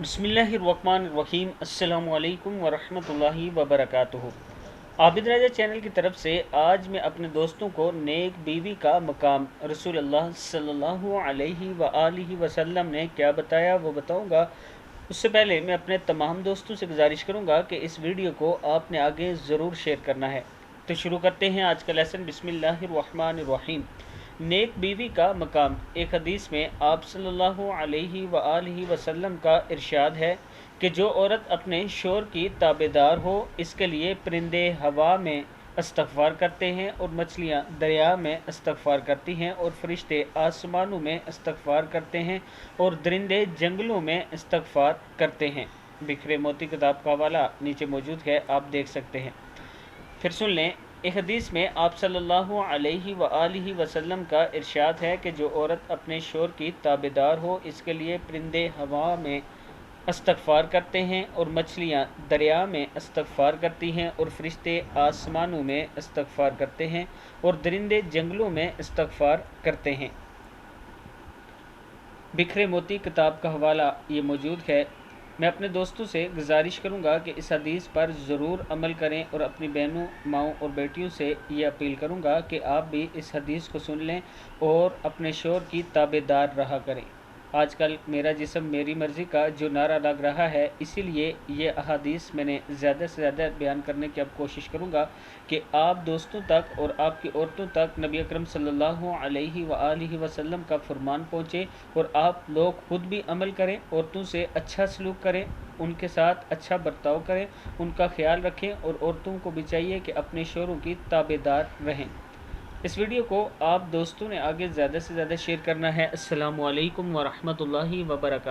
बिस्मिल्लाहिर्रहमानिर्रहीम। अस्सलामु अलैकुम वरहमतुल्लाहि वबरकातुहू। आबिद राजा चैनल की तरफ से आज मैं अपने दोस्तों को नेक बीवी का मकाम रसूल अल्लाह सल्लल्लाहु अलैहि वआलिहि वसल्लम ने क्या बताया वो बताऊंगा। उससे पहले मैं अपने तमाम दोस्तों से गुजारिश करूंगा कि इस वीडियो को आपने आगे ज़रूर शेयर करना है। तो शुरू करते हैं आज का लेसन। बिस्मिल्लाहिर्रहमानिर्रहीम। नेक बीवी का मकाम। एक हदीस में आप सल्लल्लाहु अलैहि वआलिहि वसल्लम का इरशाद है कि जो औरत अपने शोहर की ताबेदार हो, इसके लिए परिंदे हवा में इस्तग़फ़ार करते हैं और मछलियाँ दरिया में इस्तग़फ़ार करती हैं और फरिश्ते आसमानों में इस्तग़फ़ार करते हैं और दरिंदे जंगलों में इस्तग़फ़ार करते हैं। बिखरे मोती किताब का हवाला नीचे मौजूद है, आप देख सकते हैं। फिर सुन लें। एक हदीस में आप सल्लल्लाहु अलैहि वआलिहि वसल्लम का इरशाद है कि जो औरत अपने शोहर की ताबेदार हो, इसके लिए परिंदे हवा में इस्तग़फ़ार करते हैं और मछलियाँ दरिया में इस्तग़फ़ार करती हैं और फरिश्ते आसमानों में इस्तग़फ़ार करते हैं और दरिंदे जंगलों में इस्तग़फ़ार करते हैं। बिखरे मोती किताब का हवाला ये मौजूद है। मैं अपने दोस्तों से गुजारिश करूंगा कि इस हदीस पर ज़रूर अमल करें और अपनी बहनों, माओं और बेटियों से ये अपील करूंगा कि आप भी इस हदीस को सुन लें और अपने शोहर की ताबेदार रहा करें। आजकल मेरा जिस्म मेरी मर्ज़ी का जो नारा लग रहा है, इसीलिए ये अहादीस मैंने ज़्यादा से ज़्यादा बयान करने की अब कोशिश करूँगा कि आप दोस्तों तक और आपकी औरतों तक नबी अकरम सल्लल्लाहु अलैहि वआलिहि वसल्लम का फरमान पहुँचे और आप लोग खुद भी अमल करें, औरतों से अच्छा सलूक करें, उनके साथ अच्छा बर्ताव करें, उनका ख्याल रखें और औरतों को भी चाहिए कि अपने शोहरों की ताबेदार रहें। इस वीडियो को आप दोस्तों ने आगे ज़्यादा से ज़्यादा शेयर करना है। अस्सलामु अलैकुम वरहमतुल्लाहि वबरकातुहू।